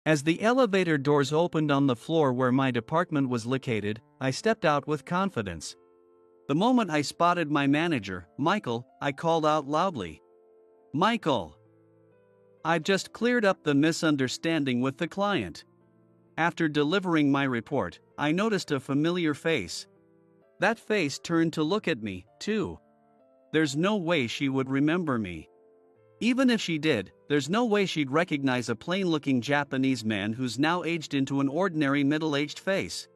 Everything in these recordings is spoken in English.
As the elevator doors opened on the floor where my department was located, I stepped out with confidence. The moment I spotted my manager, Michael, I called out loudly, "Michael! I've just cleared up the misunderstanding with the client." After delivering my report, I noticed a familiar face. That face turned to look at me, too. There's no way she would remember me. Even if she did, there's no way she'd recognize a plain-looking Japanese man who's now aged into an ordinary middle-aged face.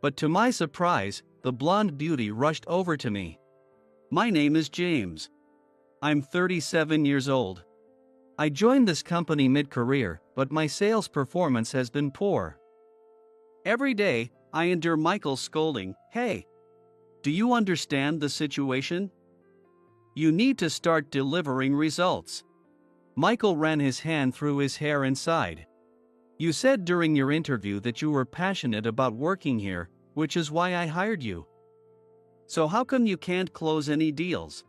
But to my surprise, the blonde beauty rushed over to me. "My name is James. I'm 37 years old. I joined this company mid-career, but my sales performance has been poor. Every day, I endure Michael's scolding, 'Hey, do you understand the situation? You need to start delivering results.'" Michael ran his hand through his hair and sighed. "You said during your interview that you were passionate about working here, which is why I hired you. So how come you can't close any deals?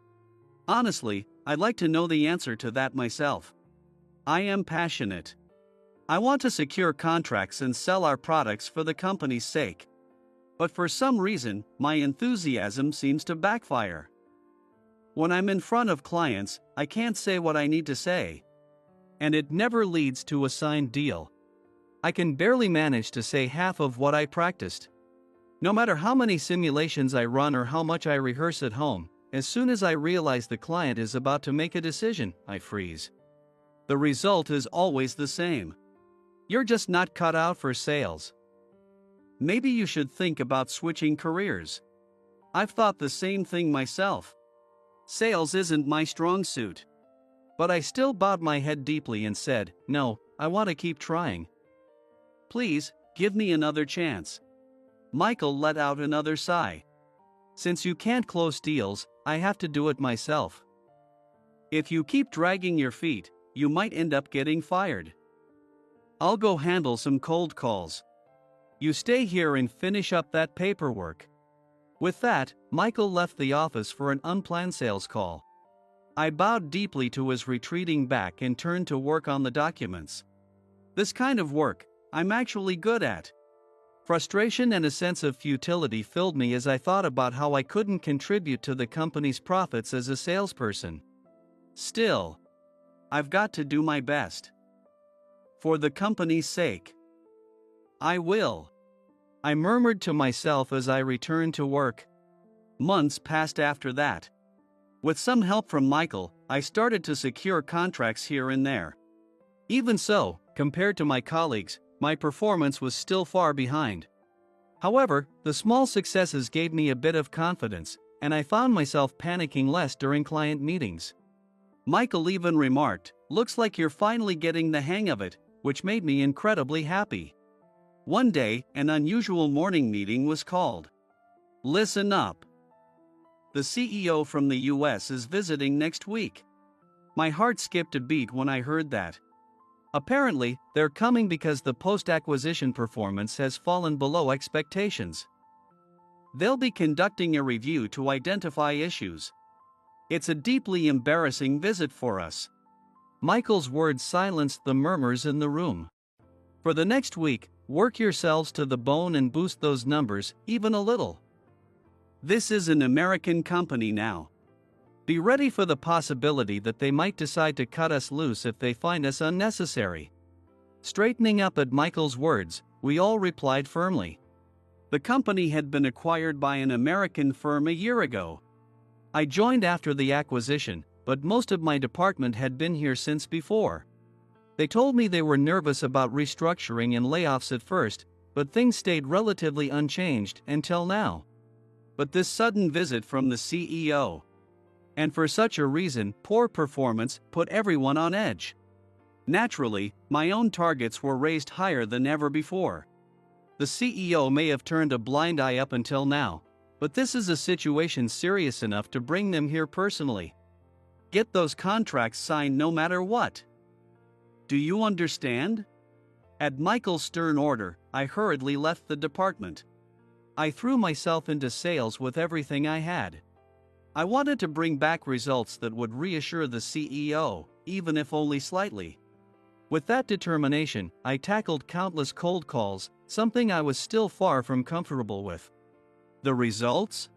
Honestly, I'd like to know the answer to that myself. I am passionate. I want to secure contracts and sell our products for the company's sake. But for some reason, my enthusiasm seems to backfire. When I'm in front of clients, I can't say what I need to say. And it never leads to a signed deal. I can barely manage to say half of what I practiced. No matter how many simulations I run or how much I rehearse at home, as soon as I realize the client is about to make a decision, I freeze. The result is always the same. You're just not cut out for sales. Maybe you should think about switching careers. I've thought the same thing myself. Sales isn't my strong suit." But I still bowed my head deeply and said, "No, I want to keep trying. Please, give me another chance." Michael let out another sigh. "Since you can't close deals, I have to do it myself. If you keep dragging your feet, you might end up getting fired. I'll go handle some cold calls. You stay here and finish up that paperwork." With that, Michael left the office for an unplanned sales call. I bowed deeply to his retreating back and turned to work on the documents. This kind of work, I'm actually good at. Frustration and a sense of futility filled me as I thought about how I couldn't contribute to the company's profits as a salesperson. Still, I've got to do my best. For the company's sake. I will. I murmured to myself as I returned to work. Months passed after that. With some help from Michael, I started to secure contracts here and there. Even so, compared to my colleagues, my performance was still far behind. However, the small successes gave me a bit of confidence, and I found myself panicking less during client meetings. Michael even remarked, "Looks like you're finally getting the hang of it," which made me incredibly happy. One day, an unusual morning meeting was called. Listen up. The CEO from the US is visiting next week. My heart skipped a beat when I heard that. Apparently, they're coming because the post-acquisition performance has fallen below expectations. They'll be conducting a review to identify issues. It's a deeply embarrassing visit for us. Michael's words silenced the murmurs in the room. For the next week, work yourselves to the bone and boost those numbers, even a little. This is an American company now. Be ready for the possibility that they might decide to cut us loose if they find us unnecessary. Straightening up at Michael's words, we all replied firmly. The company had been acquired by an American firm a year ago. I joined after the acquisition, but most of my department had been here since before. They told me they were nervous about restructuring and layoffs at first, but things stayed relatively unchanged until now. But this sudden visit from the CEO, and for such a reason, poor performance, put everyone on edge. Naturally, my own targets were raised higher than ever before. The CEO may have turned a blind eye up until now, but this is a situation serious enough to bring them here personally. Get those contracts signed no matter what. Do you understand? At Michael's stern order, I hurriedly left the department. I threw myself into sales with everything I had. I wanted to bring back results that would reassure the CEO, even if only slightly. With that determination, I tackled countless cold calls, something I was still far from comfortable with. The results?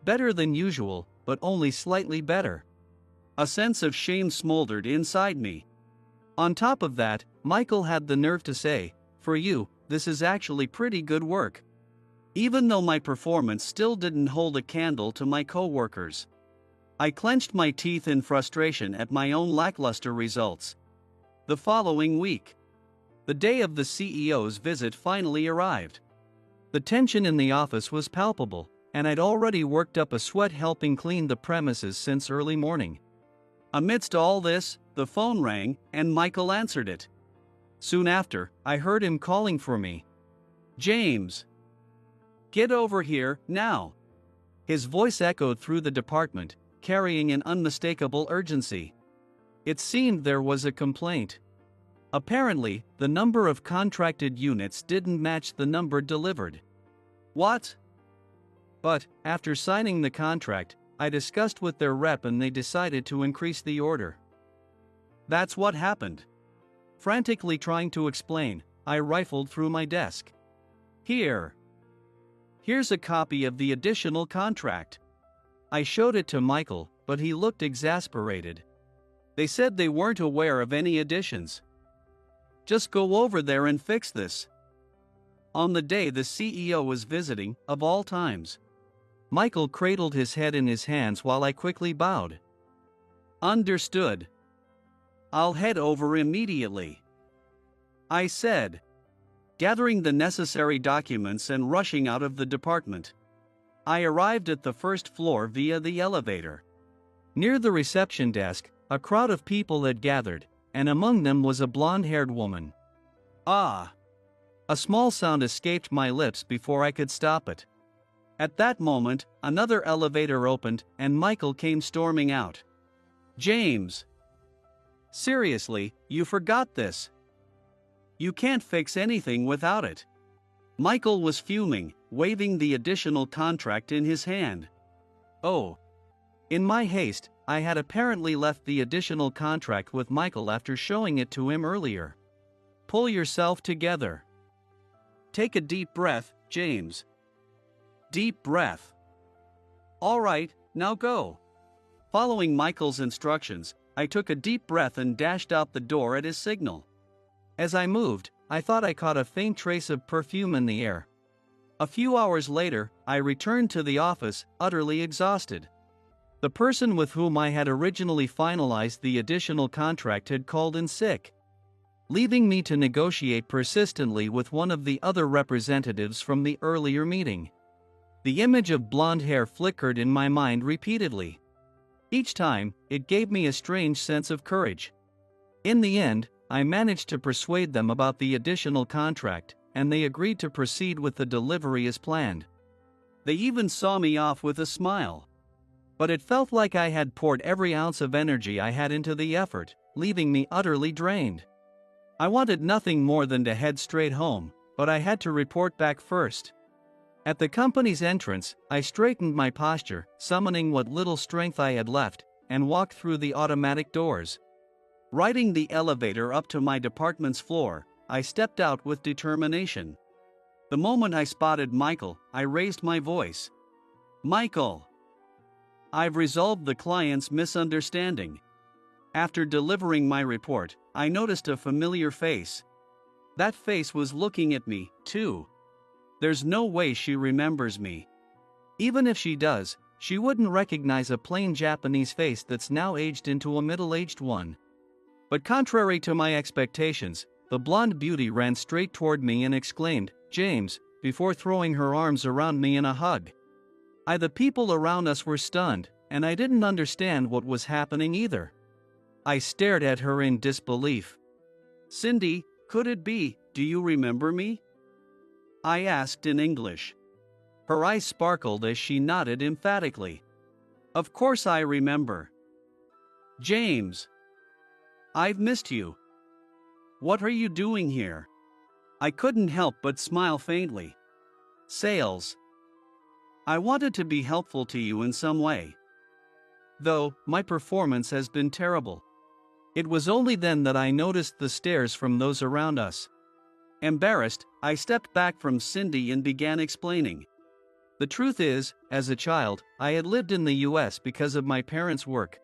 Better than usual, but only slightly better. A sense of shame smoldered inside me. On top of that, Michael had the nerve to say, "For you, this is actually pretty good work." Even though my performance still didn't hold a candle to my coworkers. I clenched my teeth in frustration at my own lackluster results. The following week, the day of the CEO's visit finally arrived. The tension in the office was palpable, and I'd already worked up a sweat helping clean the premises since early morning. Amidst all this, the phone rang, and Michael answered it. Soon after, I heard him calling for me. "James! Get over here, now!" His voice echoed through the department, carrying an unmistakable urgency. It seemed there was a complaint. Apparently, the number of contracted units didn't match the number delivered. What? But, after signing the contract, I discussed with their rep and they decided to increase the order. That's what happened. Frantically trying to explain, I rifled through my desk. Here's a copy of the additional contract. I showed it to Michael, but he looked exasperated. They said they weren't aware of any additions. Just go over there and fix this. On the day the CEO was visiting, of all times. Michael cradled his head in his hands while I quickly bowed. Understood. I'll head over immediately, I said, gathering the necessary documents and rushing out of the department. I arrived at the first floor via the elevator. Near the reception desk, a crowd of people had gathered, and among them was a blonde-haired woman. Ah! A small sound escaped my lips before I could stop it. At that moment, another elevator opened, and Michael came storming out. James! Seriously, you forgot this. You can't fix anything without it. Michael was fuming, waving the additional contract in his hand. Oh. In my haste, I had apparently left the additional contract with Michael after showing it to him earlier. Pull yourself together. Take a deep breath, James. Deep breath. All right, now go. Following Michael's instructions, I took a deep breath and dashed out the door at his signal. As I moved, I thought I caught a faint trace of perfume in the air. A few hours later, I returned to the office, utterly exhausted. The person with whom I had originally finalized the additional contract had called in sick, leaving me to negotiate persistently with one of the other representatives from the earlier meeting. The image of blonde hair flickered in my mind repeatedly. Each time, it gave me a strange sense of courage. In the end, I managed to persuade them about the additional contract, and they agreed to proceed with the delivery as planned. They even saw me off with a smile. But it felt like I had poured every ounce of energy I had into the effort, leaving me utterly drained. I wanted nothing more than to head straight home, but I had to report back first. At the company's entrance, I straightened my posture, summoning what little strength I had left, and walked through the automatic doors. Riding the elevator up to my department's floor, I stepped out with determination. The moment I spotted Michael, I raised my voice. Michael! I've resolved the client's misunderstanding. After delivering my report, I noticed a familiar face. That face was looking at me, too. There's no way she remembers me. Even if she does, she wouldn't recognize a plain Japanese face that's now aged into a middle-aged one. But contrary to my expectations, the blonde beauty ran straight toward me and exclaimed, "James," before throwing her arms around me in a hug. The people around us were stunned, and I didn't understand what was happening either. I stared at her in disbelief. "Cindy, could it be, do you remember me?" I asked in English. Her eyes sparkled as she nodded emphatically. "Of course I remember. James. I've missed you. What are you doing here?" I couldn't help but smile faintly. "Sales. I wanted to be helpful to you in some way. Though, my performance has been terrible. It was only then that I noticed the stares from those around us. Embarrassed, I stepped back from Cindy and began explaining. The truth is, as a child, I had lived in the US because of my parents' work.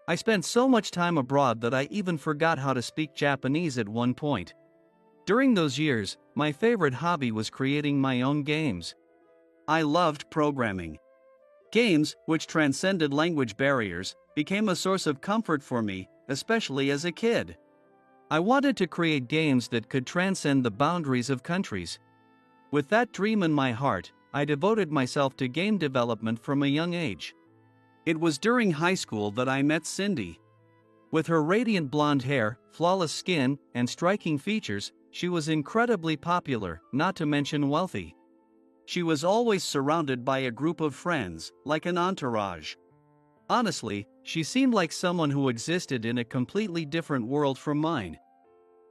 I spent so much time abroad that I even forgot how to speak Japanese at one point. During those years, my favorite hobby was creating my own games. I loved programming. Games, which transcended language barriers, became a source of comfort for me, especially as a kid. I wanted to create games that could transcend the boundaries of countries. With that dream in my heart, I devoted myself to game development from a young age. It was during high school that I met Cindy. With her radiant blonde hair, flawless skin, and striking features, she was incredibly popular, not to mention wealthy. She was always surrounded by a group of friends, like an entourage. Honestly, she seemed like someone who existed in a completely different world from mine.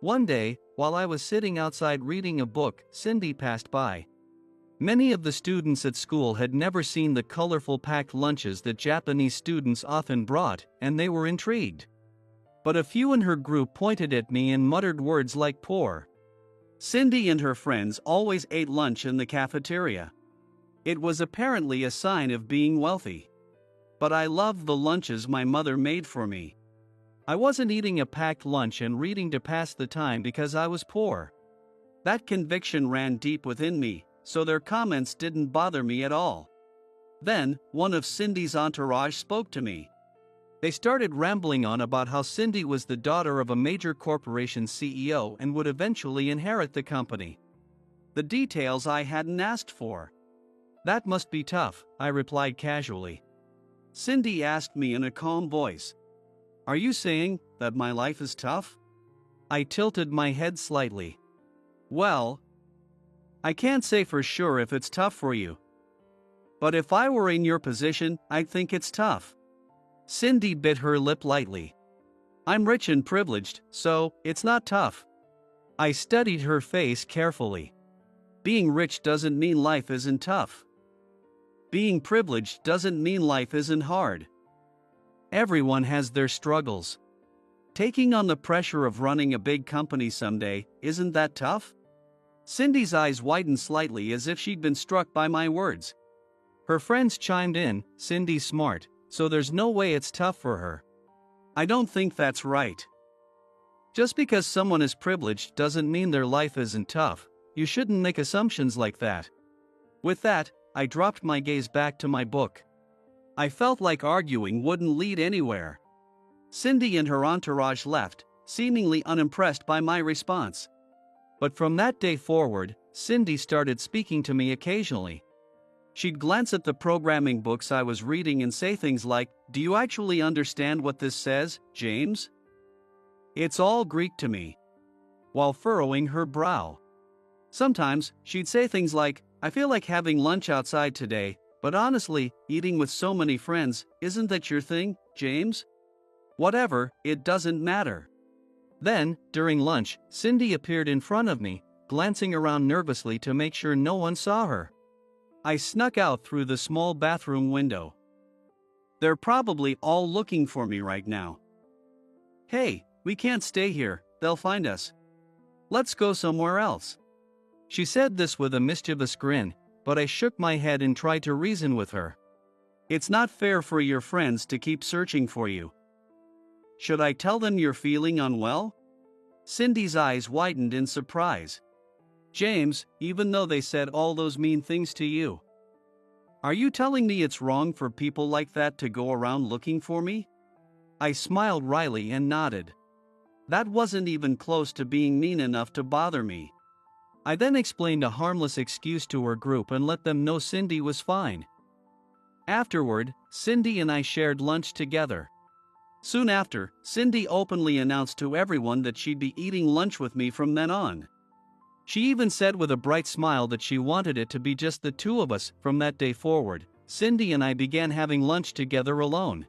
One day, while I was sitting outside reading a book, Cindy passed by. Many of the students at school had never seen the colorful packed lunches that Japanese students often brought, and they were intrigued. But a few in her group pointed at me and muttered words like poor. Cindy and her friends always ate lunch in the cafeteria. It was apparently a sign of being wealthy. But I loved the lunches my mother made for me. I wasn't eating a packed lunch and reading to pass the time because I was poor. That conviction ran deep within me, so their comments didn't bother me at all. Then, one of Cindy's entourage spoke to me. They started rambling on about how Cindy was the daughter of a major corporation CEO and would eventually inherit the company. The details I hadn't asked for. That must be tough, I replied casually. Cindy asked me in a calm voice. Are you saying that my life is tough? I tilted my head slightly. Well, I can't say for sure if it's tough for you. But if I were in your position, I'd think it's tough. Cindy bit her lip lightly. I'm rich and privileged, so it's not tough. I studied her face carefully. Being rich doesn't mean life isn't tough. Being privileged doesn't mean life isn't hard. Everyone has their struggles. Taking on the pressure of running a big company someday, isn't that tough? Cindy's eyes widened slightly as if she'd been struck by my words. Her friends chimed in, Cindy's smart, so there's no way it's tough for her. I don't think that's right. Just because someone is privileged doesn't mean their life isn't tough. You shouldn't make assumptions like that. With that, I dropped my gaze back to my book. I felt like arguing wouldn't lead anywhere. Cindy and her entourage left, seemingly unimpressed by my response. But from that day forward, Cindy started speaking to me occasionally. She'd glance at the programming books I was reading and say things like, "Do you actually understand what this says, James?" It's all Greek to me. While furrowing her brow. Sometimes, she'd say things like, I feel like having lunch outside today, but honestly, eating with so many friends, isn't that your thing, James? Whatever, it doesn't matter. Then, during lunch, Cindy appeared in front of me, glancing around nervously to make sure no one saw her. I snuck out through the small bathroom window. They're probably all looking for me right now. Hey, we can't stay here, they'll find us. Let's go somewhere else. She said this with a mischievous grin, but I shook my head and tried to reason with her. It's not fair for your friends to keep searching for you. Should I tell them you're feeling unwell? Cindy's eyes widened in surprise. James, even though they said all those mean things to you. Are you telling me it's wrong for people like that to go around looking for me? I smiled wryly and nodded. That wasn't even close to being mean enough to bother me. I then explained a harmless excuse to her group and let them know Cindy was fine. Afterward, Cindy and I shared lunch together. Soon after, Cindy openly announced to everyone that she'd be eating lunch with me from then on. She even said with a bright smile that she wanted it to be just the two of us. From that day forward, Cindy and I began having lunch together alone.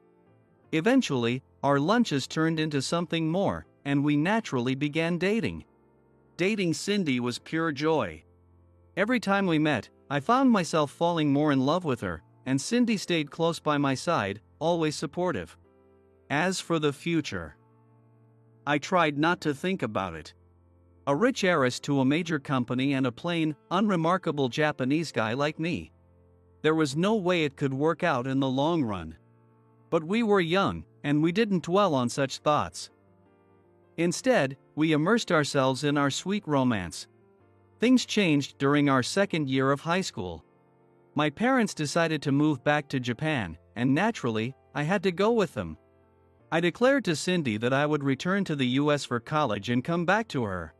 Eventually, our lunches turned into something more, and we naturally began dating. Dating Cindy was pure joy. Every time we met, I found myself falling more in love with her, and Cindy stayed close by my side, always supportive. As for the future, I tried not to think about it. A rich heiress to a major company and a plain, unremarkable Japanese guy like me. There was no way it could work out in the long run. But we were young, and we didn't dwell on such thoughts. Instead, we immersed ourselves in our sweet romance. Things changed during our second year of high school. My parents decided to move back to Japan, and naturally, I had to go with them. I declared to Cindy that I would return to the US for college and come back to her.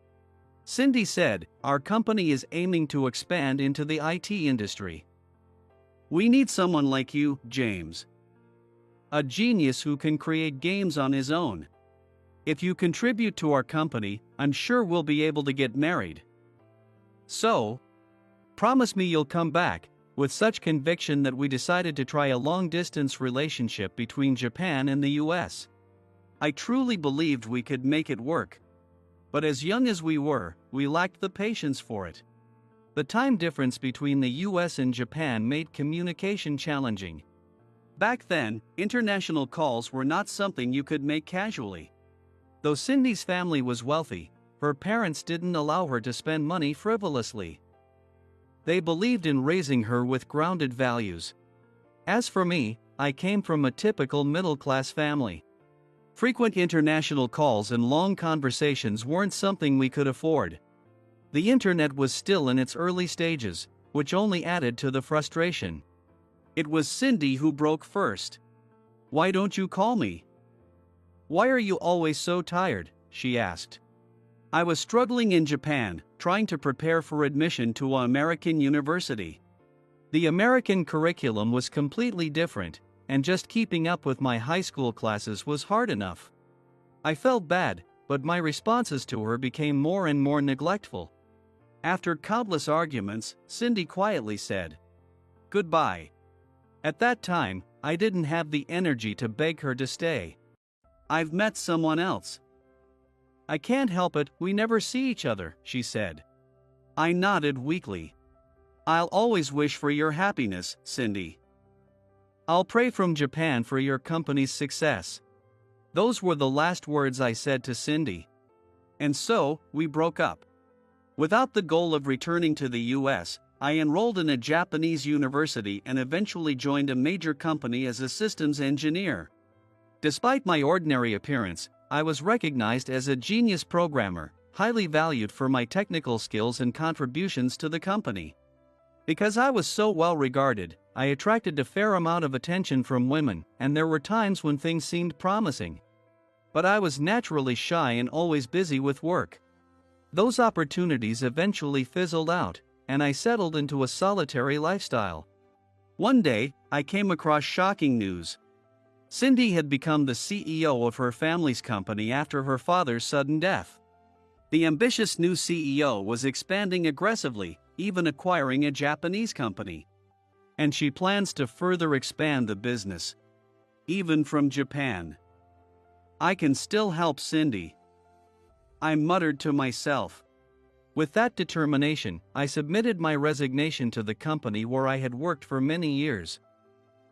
Cindy said, "Our company is aiming to expand into the IT industry. We need someone like you, James. A genius who can create games on his own. If you contribute to our company, I'm sure we'll be able to get married. So, promise me you'll come back," with such conviction that we decided to try a long-distance relationship between Japan and the US. I truly believed we could make it work. But as young as we were, we lacked the patience for it. The time difference between the US and Japan made communication challenging. Back then, international calls were not something you could make casually. Though Cindy's family was wealthy, her parents didn't allow her to spend money frivolously. They believed in raising her with grounded values. As for me, I came from a typical middle-class family. Frequent international calls and long conversations weren't something we could afford. The internet was still in its early stages, which only added to the frustration. It was Cindy who broke first. "Why don't you call me? Why are you always so tired?" she asked. I was struggling in Japan, trying to prepare for admission to an American university. The American curriculum was completely different, and just keeping up with my high school classes was hard enough. I felt bad, but my responses to her became more and more neglectful. After countless arguments, Cindy quietly said, "Goodbye." At that time, I didn't have the energy to beg her to stay. "I've met someone else." "I can't help it, we never see each other," she said. I nodded weakly. "I'll always wish for your happiness, Cindy. I'll pray from Japan for your company's success." Those were the last words I said to Cindy. And so, we broke up. Without the goal of returning to the US, I enrolled in a Japanese university and eventually joined a major company as a systems engineer. Despite my ordinary appearance, I was recognized as a genius programmer, highly valued for my technical skills and contributions to the company. Because I was so well regarded, I attracted a fair amount of attention from women, and there were times when things seemed promising. But I was naturally shy and always busy with work. Those opportunities eventually fizzled out, and I settled into a solitary lifestyle. One day, I came across shocking news. Cindy had become the CEO of her family's company after her father's sudden death. The ambitious new CEO was expanding aggressively, even acquiring a Japanese company. And she plans to further expand the business, even from Japan. I can still help Cindy, I muttered to myself. With that determination, I submitted my resignation to the company where I had worked for many years.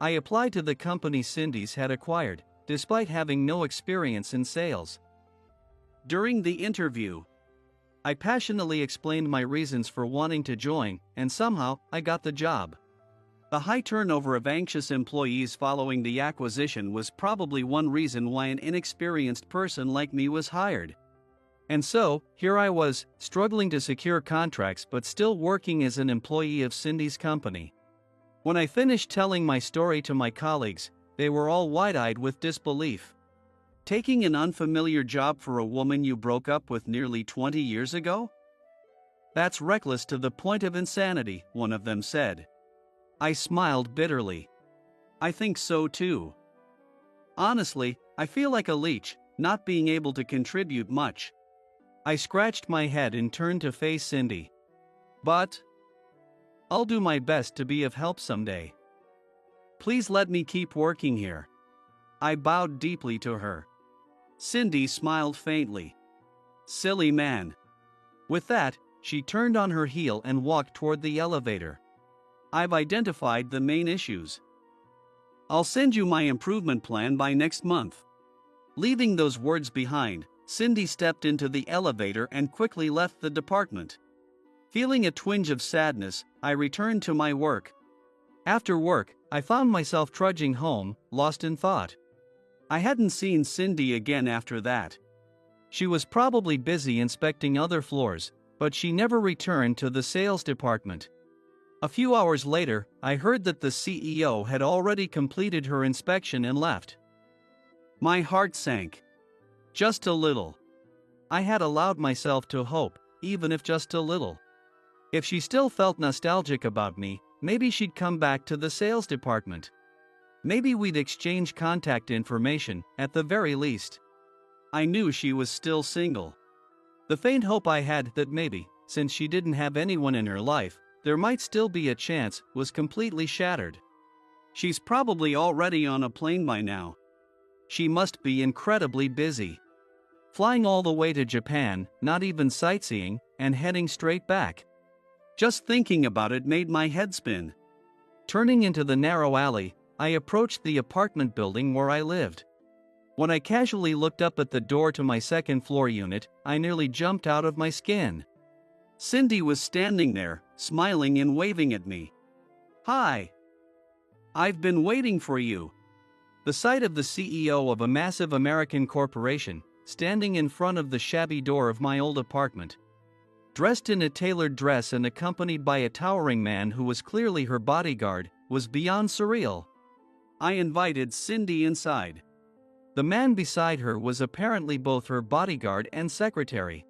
I applied to the company Cindy's had acquired, despite having no experience in sales. During the interview, I passionately explained my reasons for wanting to join, and somehow, I got the job. The high turnover of anxious employees following the acquisition was probably one reason why an inexperienced person like me was hired. And so, here I was, struggling to secure contracts but still working as an employee of Cindy's company. When I finished telling my story to my colleagues, they were all wide-eyed with disbelief. "Taking an unfamiliar job for a woman you broke up with nearly 20 years ago? That's reckless to the point of insanity," one of them said. I smiled bitterly. I think so too. Honestly, I feel like a leech, not being able to contribute much. I scratched my head and turned to face Cindy. But I'll do my best to be of help someday. Please let me keep working here. I bowed deeply to her. Cindy smiled faintly. Silly man. With that, she turned on her heel and walked toward the elevator. I've identified the main issues. I'll send you my improvement plan by next month. Leaving those words behind, Cindy stepped into the elevator and quickly left the department. Feeling a twinge of sadness, I returned to my work. After work, I found myself trudging home, lost in thought. I hadn't seen Cindy again after that. She was probably busy inspecting other floors, but she never returned to the sales department. A few hours later, I heard that the CEO had already completed her inspection and left. My heart sank. Just a little. I had allowed myself to hope, even if just a little. If she still felt nostalgic about me, maybe she'd come back to the sales department. Maybe we'd exchange contact information, at the very least. I knew she was still single. The faint hope I had that maybe, since she didn't have anyone in her life, there might still be a chance, was completely shattered. She's probably already on a plane by now. She must be incredibly busy. Flying all the way to Japan, not even sightseeing, and heading straight back. Just thinking about it made my head spin. Turning into the narrow alley, I approached the apartment building where I lived. When I casually looked up at the door to my second floor unit, I nearly jumped out of my skin. Cindy was standing there, smiling and waving at me. "Hi. I've been waiting for you." The sight of the CEO of a massive American corporation, standing in front of the shabby door of my old apartment, dressed in a tailored dress and accompanied by a towering man who was clearly her bodyguard, was beyond surreal. I invited Cindy inside. The man beside her was apparently both her bodyguard and secretary.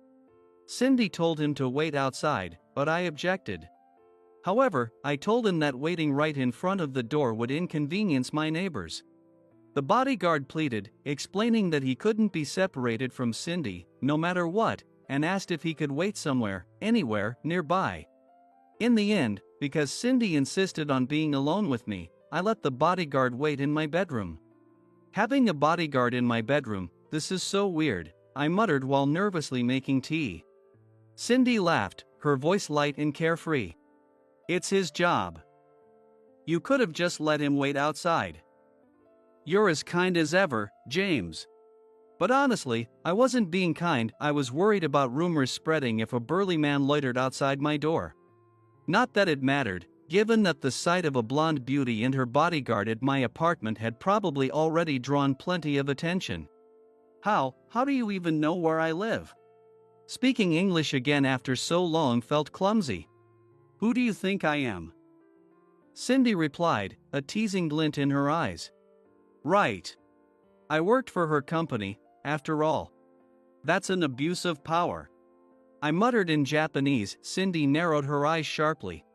Cindy told him to wait outside, but I objected. However, I told him that waiting right in front of the door would inconvenience my neighbors. The bodyguard pleaded, explaining that he couldn't be separated from Cindy, no matter what, and asked if he could wait somewhere, anywhere, nearby. In the end, because Cindy insisted on being alone with me, I let the bodyguard wait in my bedroom. Having a bodyguard in my bedroom, this is so weird, I muttered while nervously making tea. Cindy laughed, her voice light and carefree. "It's his job. You could have just let him wait outside." "You're as kind as ever, James." But honestly, I wasn't being kind, I was worried about rumors spreading if a burly man loitered outside my door. Not that it mattered, given that the sight of a blonde beauty and her bodyguard at my apartment had probably already drawn plenty of attention. How do you even know where I live?" Speaking English again after so long felt clumsy. "Who do you think I am?" Cindy replied, a teasing glint in her eyes. "Right. I worked for her company, after all. That's an abuse of power." I muttered in Japanese. Cindy narrowed her eyes sharply.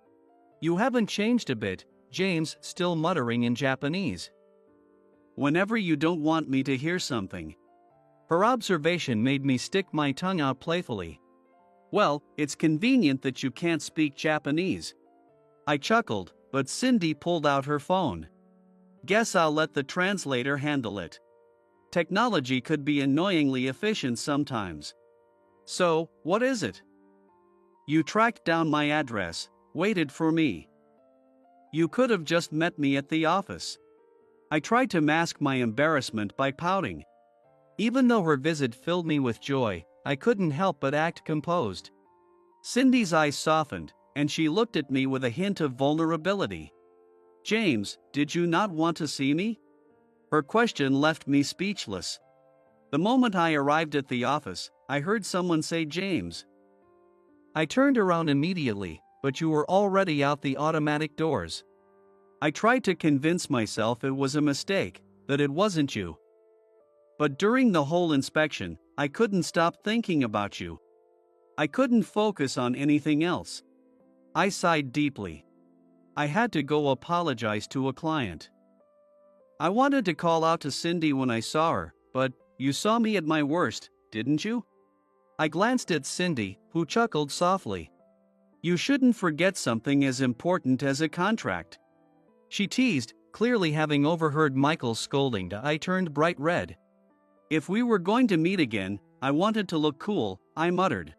"You haven't changed a bit," James, still muttering in Japanese. "Whenever you don't want me to hear something." Her observation made me stick my tongue out playfully. "Well, it's convenient that you can't speak Japanese." I chuckled, but Cindy pulled out her phone. "Guess I'll let the translator handle it. Technology could be annoyingly efficient sometimes." "So, what is it?" "You tracked down my address, waited for me. You could have just met me at the office." I tried to mask my embarrassment by pouting. Even though her visit filled me with joy, I couldn't help but act composed. Cindy's eyes softened, and she looked at me with a hint of vulnerability. "James, did you not want to see me?" Her question left me speechless. The moment I arrived at the office, I heard someone say James. I turned around immediately, but you were already out the automatic doors. I tried to convince myself it was a mistake, that it wasn't you. But during the whole inspection, I couldn't stop thinking about you. I couldn't focus on anything else. I sighed deeply. I had to go apologize to a client. I wanted to call out to Cindy when I saw her, but you saw me at my worst, didn't you? I glanced at Cindy, who chuckled softly. "You shouldn't forget something as important as a contract." She teased, clearly having overheard Michael's scolding. I turned bright red. "If we were going to meet again, I wanted to look cool," I muttered.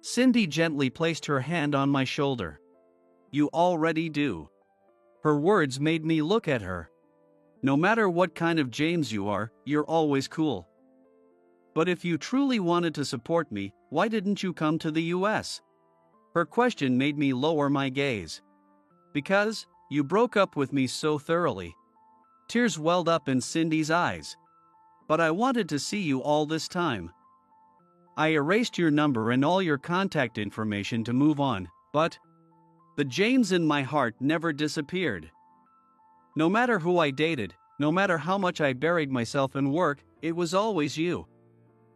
Cindy gently placed her hand on my shoulder. "You already do." Her words made me look at her. "No matter what kind of James you are, you're always cool." But if you truly wanted to support me, why didn't you come to the US? Her question made me lower my gaze. Because you broke up with me so thoroughly. Tears welled up in Cindy's eyes. But I wanted to see you all this time. I erased your number and all your contact information to move on, but the James in my heart never disappeared. No matter who I dated, no matter how much I buried myself in work, it was always you.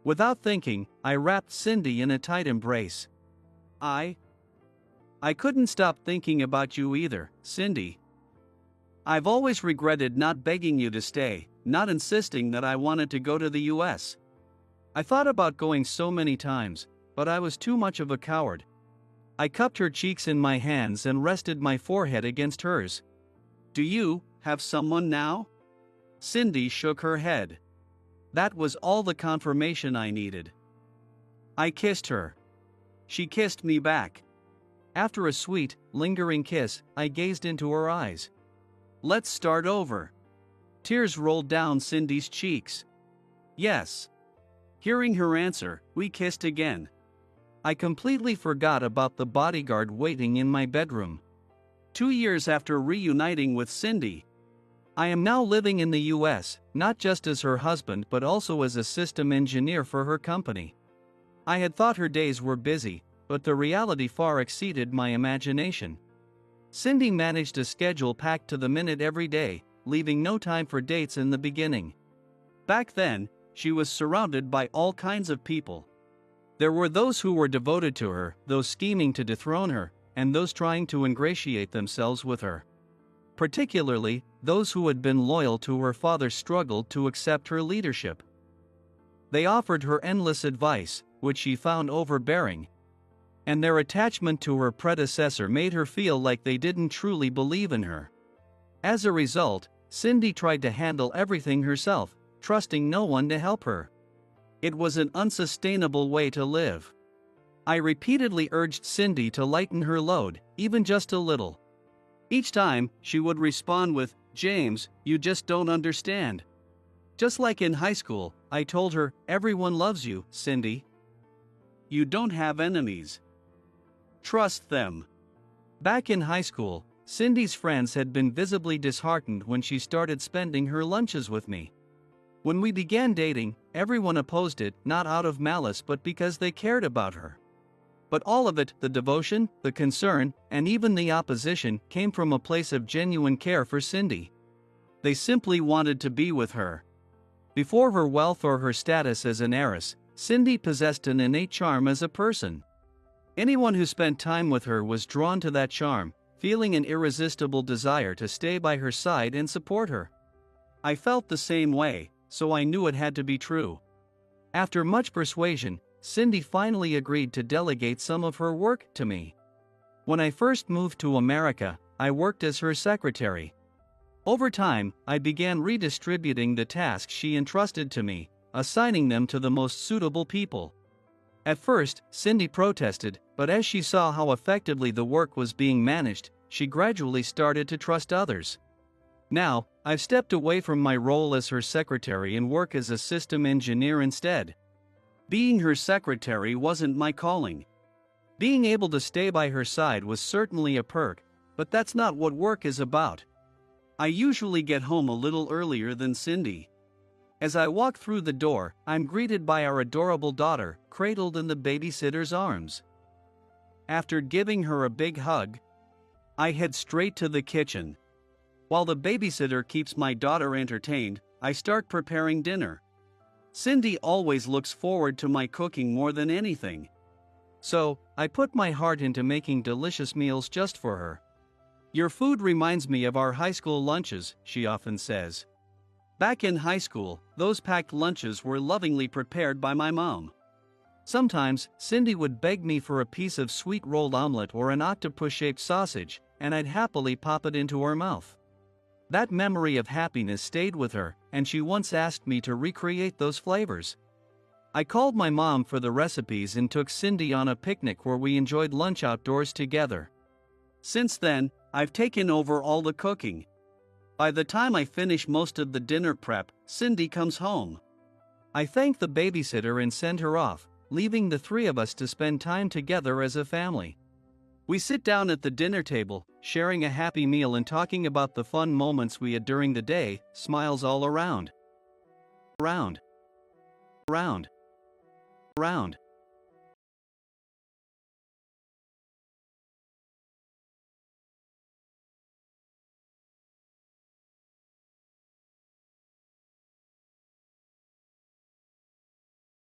Without thinking, I wrapped Cindy in a tight embrace. I couldn't stop thinking about you either, Cindy. I've always regretted not begging you to stay, not insisting that I wanted to go to the US. I thought about going so many times, but I was too much of a coward. I cupped her cheeks in my hands and rested my forehead against hers. Do you have someone now? Cindy shook her head. That was all the confirmation I needed. I kissed her. She kissed me back. After a sweet, lingering kiss, I gazed into her eyes. Let's start over. Tears rolled down Cindy's cheeks. Yes. Hearing her answer, we kissed again. I completely forgot about the bodyguard waiting in my bedroom. 2 years after reuniting with Cindy, I am now living in the US, not just as her husband but also as a system engineer for her company. I had thought her days were busy, but the reality far exceeded my imagination. Cindy managed a schedule packed to the minute every day, leaving no time for dates in the beginning. Back then, she was surrounded by all kinds of people. There were those who were devoted to her, those scheming to dethrone her, and those trying to ingratiate themselves with her. Particularly, those who had been loyal to her father struggled to accept her leadership. They offered her endless advice, which she found overbearing. And their attachment to her predecessor made her feel like they didn't truly believe in her. As a result, Cindy tried to handle everything herself, trusting no one to help her. It was an unsustainable way to live. I repeatedly urged Cindy to lighten her load, even just a little. Each time, she would respond with, "James, you just don't understand." Just like in high school, I told her, "Everyone loves you, Cindy. You don't have enemies. Trust them." Back in high school, Cindy's friends had been visibly disheartened when she started spending her lunches with me. When we began dating, everyone opposed it, not out of malice but because they cared about her. But all of it, the devotion, the concern, and even the opposition, came from a place of genuine care for Cindy. They simply wanted to be with her. Before her wealth or her status as an heiress, Cindy possessed an innate charm as a person. Anyone who spent time with her was drawn to that charm, feeling an irresistible desire to stay by her side and support her. I felt the same way, so I knew it had to be true. After much persuasion, Cindy finally agreed to delegate some of her work to me. When I first moved to America, I worked as her secretary. Over time, I began redistributing the tasks she entrusted to me, assigning them to the most suitable people. At first, Cindy protested, but as she saw how effectively the work was being managed, she gradually started to trust others. Now, I've stepped away from my role as her secretary and work as a system engineer instead. Being her secretary wasn't my calling. Being able to stay by her side was certainly a perk, but that's not what work is about. I usually get home a little earlier than Cindy. As I walk through the door, I'm greeted by our adorable daughter, cradled in the babysitter's arms. After giving her a big hug, I head straight to the kitchen. While the babysitter keeps my daughter entertained, I start preparing dinner. Cindy always looks forward to my cooking more than anything. So, I put my heart into making delicious meals just for her. "Your food reminds me of our high school lunches," she often says. Back in high school, those packed lunches were lovingly prepared by my mom. Sometimes, Cindy would beg me for a piece of sweet rolled omelet or an octopus-shaped sausage, and I'd happily pop it into her mouth. That memory of happiness stayed with her, and she once asked me to recreate those flavors. I called my mom for the recipes and took Cindy on a picnic where we enjoyed lunch outdoors together. Since then, I've taken over all the cooking. By the time I finish most of the dinner prep, Cindy comes home. I thank the babysitter and send her off, leaving the three of us to spend time together as a family. We sit down at the dinner table, sharing a happy meal and talking about the fun moments we had during the day, smiles all around. Round. Round. Round.